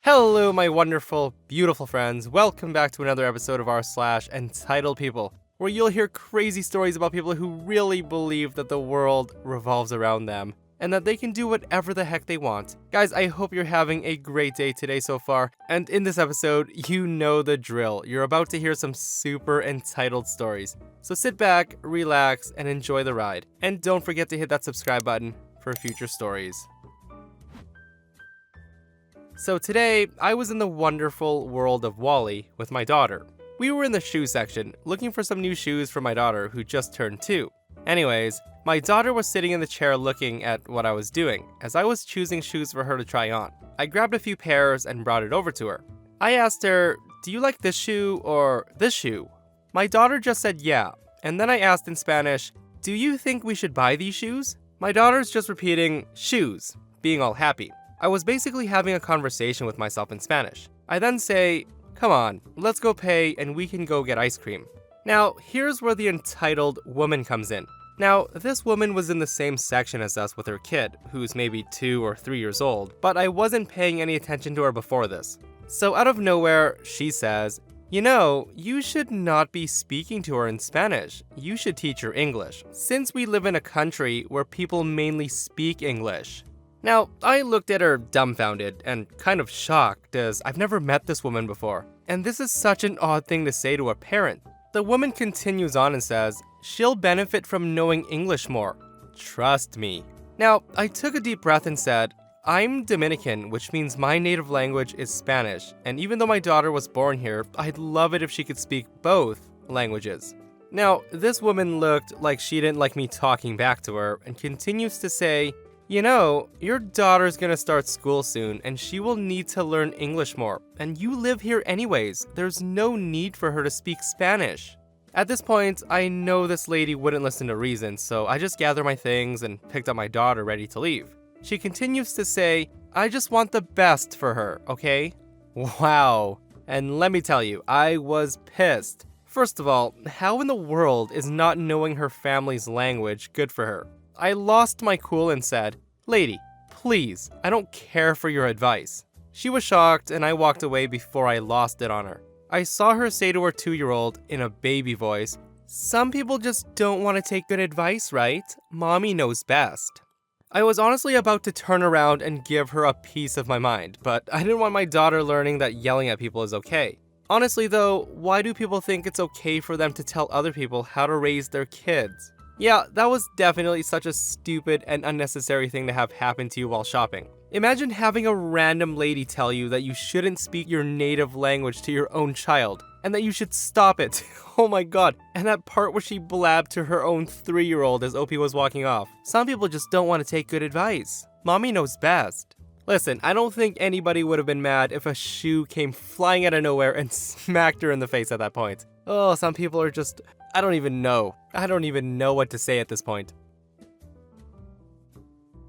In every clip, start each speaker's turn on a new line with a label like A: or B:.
A: Hello, my wonderful, beautiful friends. Welcome back to another episode of r/Entitled People, where you'll hear crazy stories about people who really believe that the world revolves around them and that they can do whatever the heck they want. Guys, I hope you're having a great day today so far. And in this episode, you know the drill. You're about to hear some super entitled stories. So sit back, relax, and enjoy the ride. And don't forget to hit that subscribe button for future stories. So today, I was in the wonderful world of Wally with my daughter. We were in the shoe section, looking for some new shoes for my daughter who just turned 2. Anyways, my daughter was sitting in the chair looking at what I was doing, as I was choosing shoes for her to try on. I grabbed a few pairs and brought it over to her. I asked her, "Do you like this shoe or this shoe?" My daughter just said yeah, and then I asked in Spanish, "Do you think we should buy these shoes?" My daughter's just repeating, "shoes," being all happy. I was basically having a conversation with myself in Spanish. I then say, "Come on, let's go pay and we can go get ice cream." Now, here's where the entitled woman comes in. Now, this woman was in the same section as us with her kid, who's maybe 2 or 3 years old, but I wasn't paying any attention to her before this. So out of nowhere, she says, "You know, you should not be speaking to her in Spanish. You should teach her English, since we live in a country where people mainly speak English." Now, I looked at her dumbfounded and kind of shocked, as I've never met this woman before, and this is such an odd thing to say to a parent. The woman continues on and says, "She'll benefit from knowing English more. Trust me." Now, I took a deep breath and said, "I'm Dominican, which means my native language is Spanish, and even though my daughter was born here, I'd love it if she could speak both languages." Now, this woman looked like she didn't like me talking back to her and continues to say, "You know, your daughter's gonna start school soon and she will need to learn English more. And you live here anyways. There's no need for her to speak Spanish." At this point, I know this lady wouldn't listen to reason, so I just gathered my things and picked up my daughter ready to leave. She continues to say, "I just want the best for her, okay?" Wow. And let me tell you, I was pissed. First of all, how in the world is not knowing her family's language good for her? I lost my cool and said, "Lady, please, I don't care for your advice." She was shocked and I walked away before I lost it on her. I saw her say to her 2-year-old in a baby voice, "Some people just don't want to take good advice, right? Mommy knows best." I was honestly about to turn around and give her a piece of my mind, but I didn't want my daughter learning that yelling at people is okay. Honestly though, why do people think it's okay for them to tell other people how to raise their kids? Yeah, that was definitely such a stupid and unnecessary thing to have happen to you while shopping. Imagine having a random lady tell you that you shouldn't speak your native language to your own child, and that you should stop it. Oh my god, and that part where she blabbed to her own 3-year-old as OP was walking off. Some people just don't want to take good advice. Mommy knows best. Listen, I don't think anybody would have been mad if a shoe came flying out of nowhere and smacked her in the face at that point. Oh, some people are just... I don't even know what to say at this point.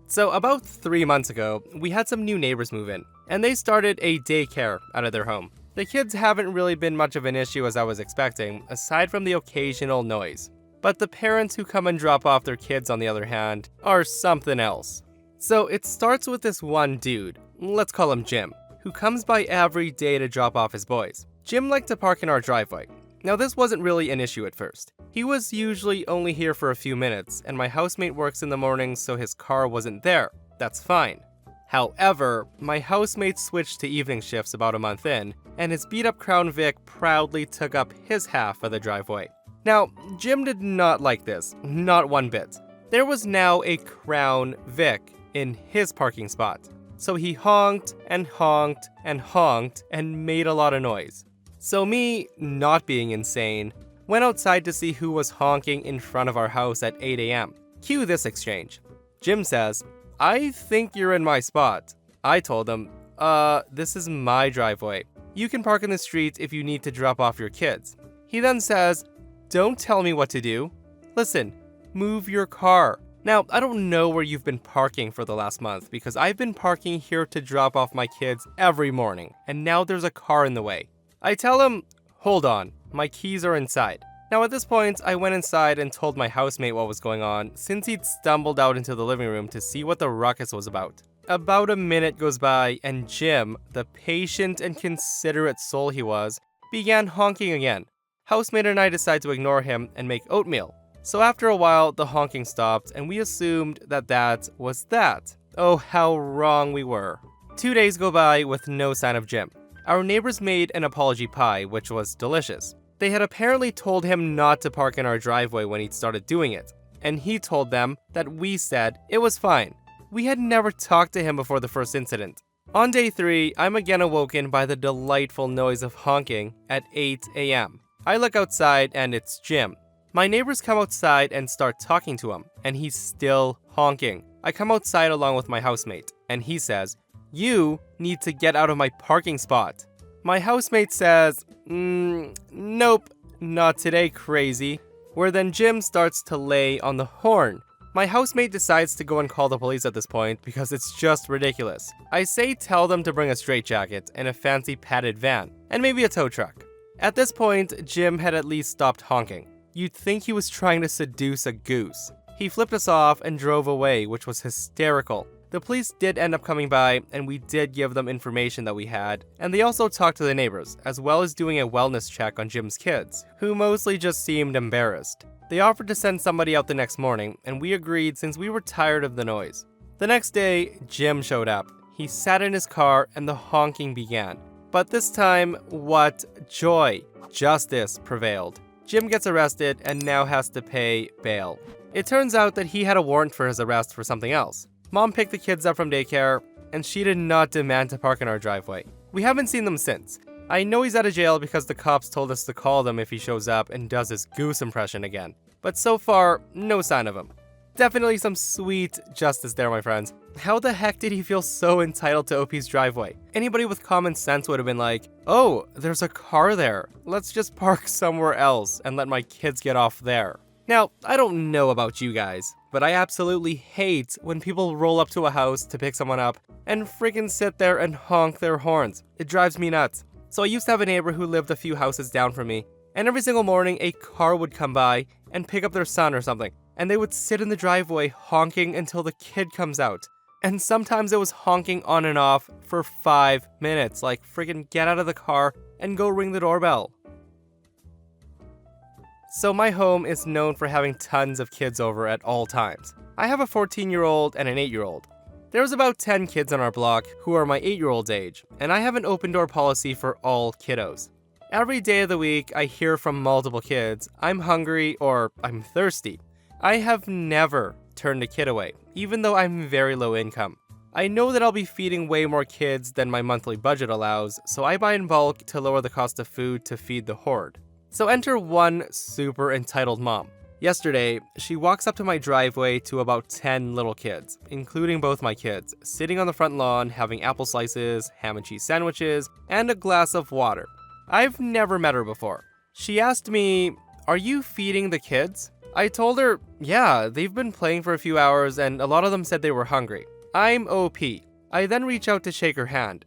A: So about 3 months ago, we had some new neighbors move in, and they started a daycare out of their home. The kids haven't really been much of an issue as I was expecting, aside from the occasional noise. But the parents who come and drop off their kids, on the other hand, are something else. So it starts with this one dude, let's call him Jim, who comes by every day to drop off his boys. Jim liked to park in our driveway. Now this wasn't really an issue at first. He was usually only here for a few minutes, and my housemate works in the mornings so his car wasn't there. That's fine. However, my housemate switched to evening shifts about a month in, and his beat-up Crown Vic proudly took up his half of the driveway. Now, Jim did not like this, not one bit. There was now a Crown Vic in his parking spot, so he honked and honked and honked and made a lot of noise. So me, not being insane, went outside to see who was honking in front of our house at 8 a.m. Cue this exchange. Jim says, "I think you're in my spot." I told him, this is my driveway. You can park in the street if you need to drop off your kids." He then says, "Don't tell me what to do. Listen, move your car." Now, I don't know where you've been parking for the last month, because I've been parking here to drop off my kids every morning, and now there's a car in the way. I tell him, "Hold on, my keys are inside." Now at this point, I went inside and told my housemate what was going on, since he'd stumbled out into the living room to see what the ruckus was about. About a minute goes by, and Jim, the patient and considerate soul he was, began honking again. Housemate and I decide to ignore him and make oatmeal. So after a while, the honking stopped, and we assumed that was that. Oh, how wrong we were. 2 days go by with no sign of Jim. Our neighbors made an apology pie, which was delicious. They had apparently told him not to park in our driveway when he'd started doing it, and he told them that we said it was fine. We had never talked to him before the first incident. On day 3, I'm again awoken by the delightful noise of honking at 8 a.m. I look outside and it's Jim. My neighbors come outside and start talking to him, and he's still honking. I come outside along with my housemate, and he says, "You need to get out of my parking spot." My housemate says, "Nope, not today, crazy." Where then Jim starts to lay on the horn. My housemate decides to go and call the police at this point because it's just ridiculous. I say tell them to bring a straitjacket and a fancy padded van, and maybe a tow truck. At this point, Jim had at least stopped honking. You'd think he was trying to seduce a goose. He flipped us off and drove away, which was hysterical. The police did end up coming by, and we did give them information that we had, and they also talked to the neighbors, as well as doing a wellness check on Jim's kids, who mostly just seemed embarrassed. They offered to send somebody out the next morning, and we agreed since we were tired of the noise. The next day, Jim showed up. He sat in his car, and the honking began. But this time, what joy! Justice prevailed. Jim gets arrested and now has to pay bail. It turns out that he had a warrant for his arrest for something else. Mom picked the kids up from daycare, and she did not demand to park in our driveway. We haven't seen them since. I know he's out of jail because the cops told us to call them if he shows up and does his goose impression again. But so far, no sign of him. Definitely some sweet justice there, my friends. How the heck did he feel so entitled to OP's driveway? Anybody with common sense would have been like, "Oh, there's a car there. Let's just park somewhere else and let my kids get off there." Now, I don't know about you guys, but I absolutely hate when people roll up to a house to pick someone up and freaking sit there and honk their horns. It drives me nuts. So I used to have a neighbor who lived a few houses down from me, and every single morning a car would come by and pick up their son or something, and they would sit in the driveway honking until the kid comes out. And sometimes it was honking on and off for 5 minutes, like freaking get out of the car and go ring the doorbell. So my home is known for having tons of kids over at all times. I have a 14-year-old and an 8-year-old. There's about 10 kids on our block who are my 8-year-old's age, and I have an open door policy for all kiddos. Every day of the week, I hear from multiple kids, "I'm hungry" or "I'm thirsty." I have never turned a kid away, even though I'm very low income. I know that I'll be feeding way more kids than my monthly budget allows, so I buy in bulk to lower the cost of food to feed the horde. So enter one super entitled mom. Yesterday, she walks up to my driveway to about 10 little kids, including both my kids, sitting on the front lawn having apple slices, ham and cheese sandwiches, and a glass of water. I've never met her before. She asked me, "Are you feeding the kids?" I told her, "Yeah, they've been playing for a few hours and a lot of them said they were hungry. I'm OP. I then reach out to shake her hand.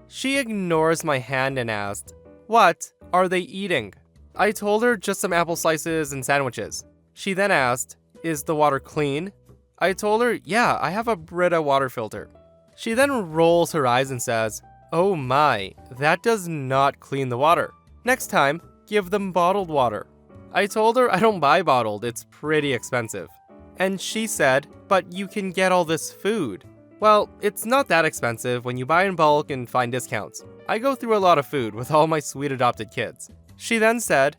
A: She ignores my hand and asked, "What are they eating?" I told her just some apple slices and sandwiches. She then asked, "Is the water clean?" I told her, "Yeah, I have a Brita water filter." She then rolls her eyes and says, "Oh my, that does not clean the water. Next time, give them bottled water." I told her I don't buy bottled, it's pretty expensive. And she said, "But you can get all this food." Well, it's not that expensive when you buy in bulk and find discounts. I go through a lot of food with all my sweet adopted kids. She then said,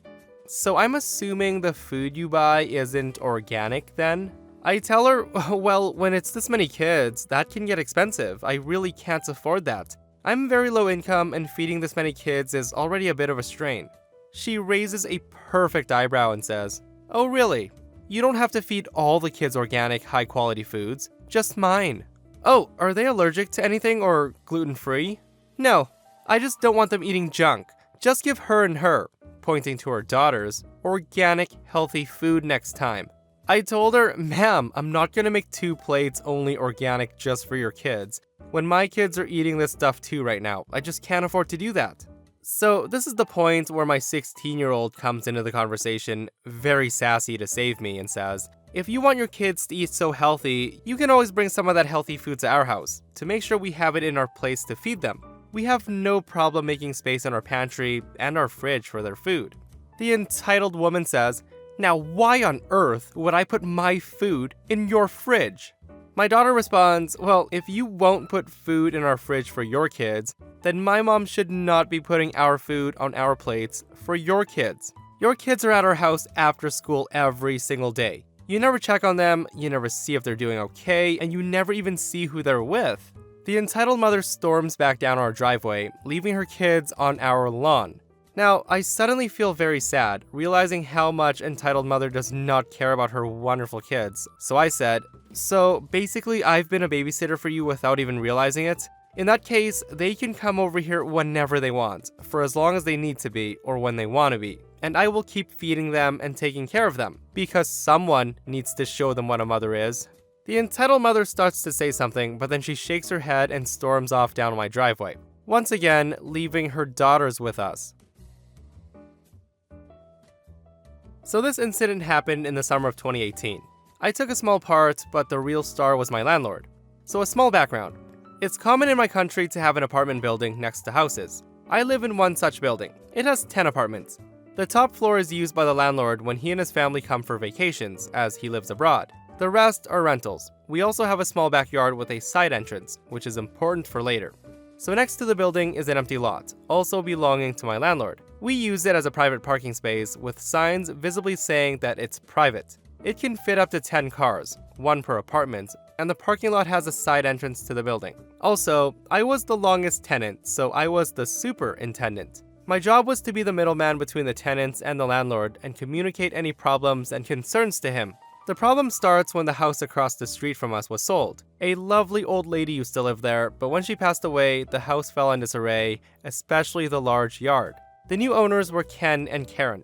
A: "So I'm assuming the food you buy isn't organic then?" I tell her, "Well, when it's this many kids, that can get expensive. I really can't afford that. I'm very low income and feeding this many kids is already a bit of a strain." She raises a perfect eyebrow and says, "Oh really? You don't have to feed all the kids organic, high quality foods, just mine." "Oh, are they allergic to anything or gluten-free?" "No, I just don't want them eating junk. Just give her and her," pointing to her daughters, "organic, healthy food next time." I told her, "Ma'am, I'm not gonna make 2 plates only organic just for your kids, when my kids are eating this stuff too right now. I just can't afford to do that." So this is the point where my 16-year-old comes into the conversation, very sassy to save me, and says, If you want your kids to eat so healthy, you can always bring some of that healthy food to our house to make sure we have it in our place to feed them. We have no problem making space in our pantry and our fridge for their food. The entitled woman says, "Now why on earth would I put my food in your fridge?" My daughter responds, "Well, if you won't put food in our fridge for your kids, then my mom should not be putting our food on our plates for your kids. Your kids are at our house after school every single day. You never check on them, you never see if they're doing okay, and you never even see who they're with." The entitled mother storms back down our driveway, leaving her kids on our lawn. Now, I suddenly feel very sad, realizing how much entitled mother does not care about her wonderful kids. So I said, "So basically I've been a babysitter for you without even realizing it? In that case, they can come over here whenever they want, for as long as they need to be, or when they want to be. And I will keep feeding them and taking care of them, because someone needs to show them what a mother is." The entitled mother starts to say something, but then she shakes her head and storms off down my driveway, once again leaving her daughters with us. So this incident happened in the summer of 2018. I took a small part, but the real star was my landlord. So a small background. It's common in my country to have an apartment building next to houses. I live in one such building. It has 10 apartments. The top floor is used by the landlord when he and his family come for vacations, as he lives abroad. The rest are rentals. We also have a small backyard with a side entrance, which is important for later. So next to the building is an empty lot, also belonging to my landlord. We use it as a private parking space with signs visibly saying that it's private. It can fit up to 10 cars, one per apartment, and the parking lot has a side entrance to the building. Also, I was the longest tenant, so I was the superintendent. My job was to be the middleman between the tenants and the landlord and communicate any problems and concerns to him. The problem starts when the house across the street from us was sold. A lovely old lady used to live there, but when she passed away, the house fell in disarray, especially the large yard. The new owners were Ken and Karen.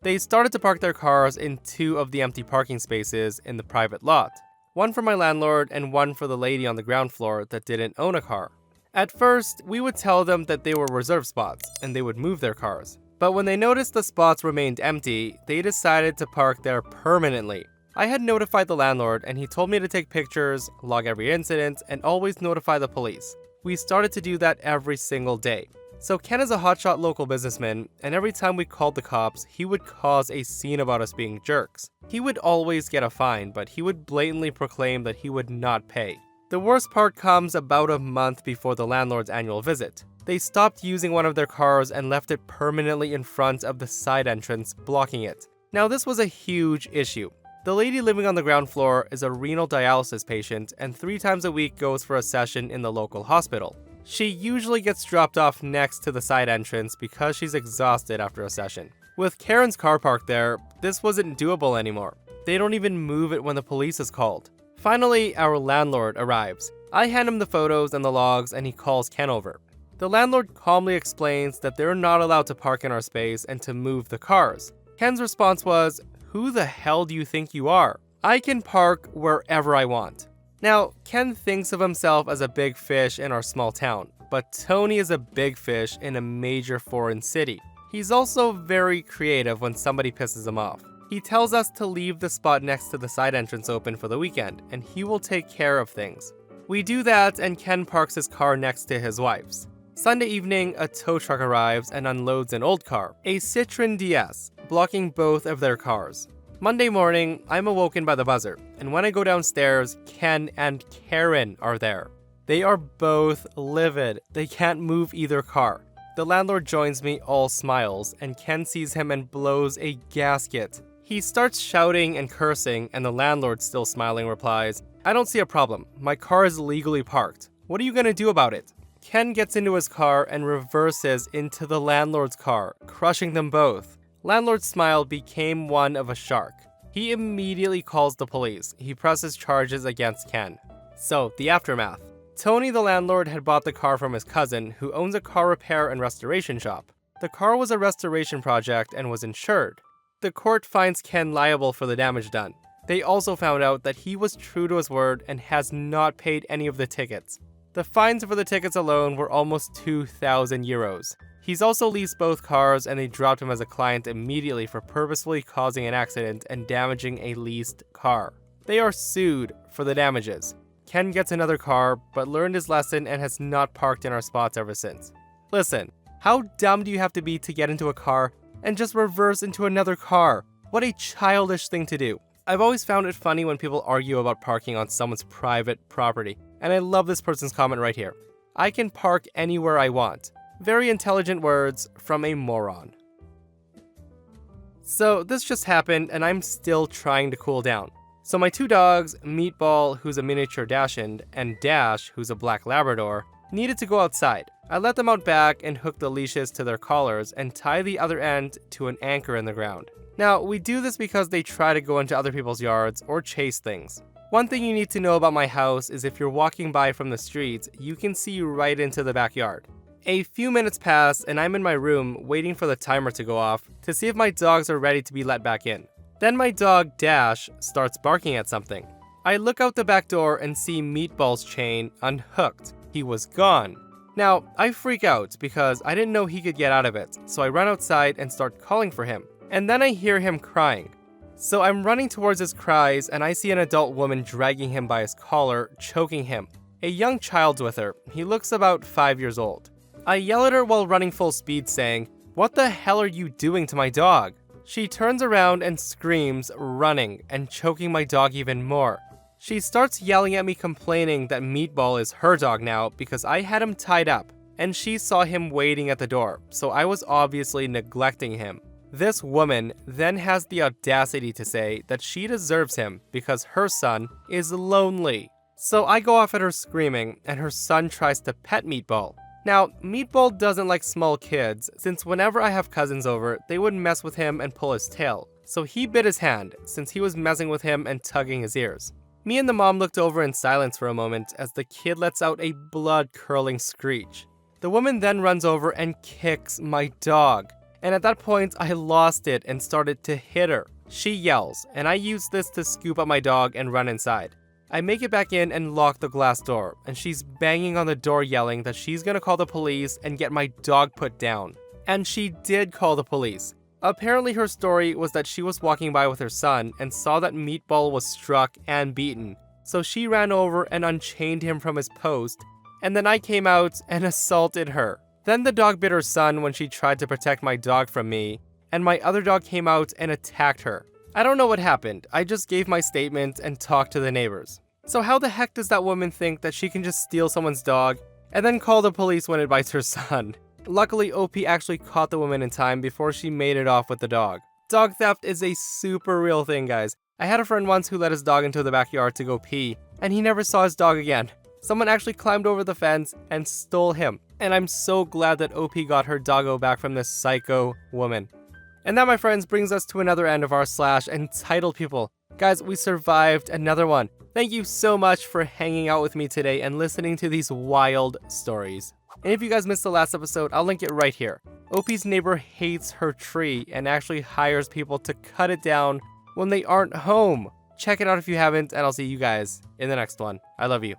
A: They started to park their cars in 2 of the empty parking spaces in the private lot. One for my landlord and one for the lady on the ground floor that didn't own a car. At first, we would tell them that they were reserved spots and they would move their cars. But when they noticed the spots remained empty, they decided to park there permanently. I had notified the landlord and he told me to take pictures, log every incident, and always notify the police. We started to do that every single day. So Ken is a hotshot local businessman, and every time we called the cops, he would cause a scene about us being jerks. He would always get a fine, but he would blatantly proclaim that he would not pay. The worst part comes about a month before the landlord's annual visit. They stopped using one of their cars and left it permanently in front of the side entrance, blocking it. Now this was a huge issue. The lady living on the ground floor is a renal dialysis patient and 3 times a week goes for a session in the local hospital. She usually gets dropped off next to the side entrance because she's exhausted after a session. With Karen's car parked there, this wasn't doable anymore. They don't even move it when the police is called. Finally, our landlord arrives. I hand him the photos and the logs and he calls Ken over. The landlord calmly explains that they're not allowed to park in our space and to move the cars. Ken's response was, "Who the hell do you think you are? I can park wherever I want." Now, Ken thinks of himself as a big fish in our small town, but Tony is a big fish in a major foreign city. He's also very creative when somebody pisses him off. He tells us to leave the spot next to the side entrance open for the weekend, and he will take care of things. We do that, and Ken parks his car next to his wife's. Sunday evening, a tow truck arrives and unloads an old car, a Citroen DS, blocking both of their cars. Monday morning, I'm awoken by the buzzer, and when I go downstairs, Ken and Karen are there. They are both livid. They can't move either car. The landlord joins me, all smiles, and Ken sees him and blows a gasket. He starts shouting and cursing, and the landlord, still smiling, replies, "I don't see a problem. My car is legally parked. What are you gonna do about it?" Ken gets into his car and reverses into the landlord's car, crushing them both. Landlord's smile became one of a shark. He immediately calls the police. He presses charges against Ken. So, the aftermath. Tony, the landlord, had bought the car from his cousin, who owns a car repair and restoration shop. The car was a restoration project and was insured. The court finds Ken liable for the damage done. They also found out that he was true to his word and has not paid any of the tickets. The fines for the tickets alone were almost 2,000 euros. He's also leased both cars, and they dropped him as a client immediately for purposefully causing an accident and damaging a leased car. They are sued for the damages. Ken gets another car, but learned his lesson and has not parked in our spots ever since. Listen, how dumb do you have to be to get into a car and just reverse into another car? What a childish thing to do. I've always found it funny when people argue about parking on someone's private property, and I love this person's comment right here. I can park anywhere I want. Very intelligent words from a moron. So this just happened, and I'm still trying to cool down. So my two dogs, Meatball, who's a miniature Dachshund, and Dash, who's a black Labrador, needed to go outside. I let them out back and hook the leashes to their collars and tie the other end to an anchor in the ground. Now, we do this because they try to go into other people's yards or chase things. One thing you need to know about my house is if you're walking by from the streets, you can see right into the backyard. A few minutes pass and I'm in my room waiting for the timer to go off to see if my dogs are ready to be let back in. Then my dog Dash starts barking at something. I look out the back door and see Meatball's chain unhooked. He was gone. Now, I freak out because I didn't know he could get out of it, so I run outside and start calling for him. And then I hear him crying. So I'm running towards his cries and I see an adult woman dragging him by his collar, choking him. A young child's with her. He looks about 5 years old. I yell at her while running full speed saying, "What the hell are you doing to my dog?" She turns around and screams, running and choking my dog even more. She starts yelling at me, complaining that Meatball is her dog now because I had him tied up and she saw him waiting at the door, so I was obviously neglecting him. This woman then has the audacity to say that she deserves him because her son is lonely. So I go off at her screaming and her son tries to pet Meatball. Now, Meatball doesn't like small kids, since whenever I have cousins over, they would mess with him and pull his tail. So he bit his hand, since he was messing with him and tugging his ears. Me and the mom looked over in silence for a moment as the kid lets out a blood-curdling screech. The woman then runs over and kicks my dog. And at that point, I lost it and started to hit her. She yells, and I use this to scoop up my dog and run inside. I make it back in and lock the glass door, and she's banging on the door yelling that she's gonna call the police and get my dog put down. And she did call the police. Apparently her story was that she was walking by with her son and saw that Meatball was struck and beaten. So she ran over and unchained him from his post, and then I came out and assaulted her. Then the dog bit her son when she tried to protect my dog from me, and my other dog came out and attacked her. I don't know what happened, I just gave my statement and talked to the neighbors. So how the heck does that woman think that she can just steal someone's dog and then call the police when it bites her son? Luckily, OP actually caught the woman in time before she made it off with the dog. Dog theft is a super real thing, guys. I had a friend once who let his dog into the backyard to go pee, and he never saw his dog again. Someone actually climbed over the fence and stole him. And I'm so glad that OP got her doggo back from this psycho woman. And that, my friends, brings us to another end of our /EntitledPeople. Guys, we survived another one. Thank you so much for hanging out with me today and listening to these wild stories. And if you guys missed the last episode, I'll link it right here. OP's neighbor hates her tree and actually hires people to cut it down when they aren't home. Check it out if you haven't, and I'll see you guys in the next one. I love you.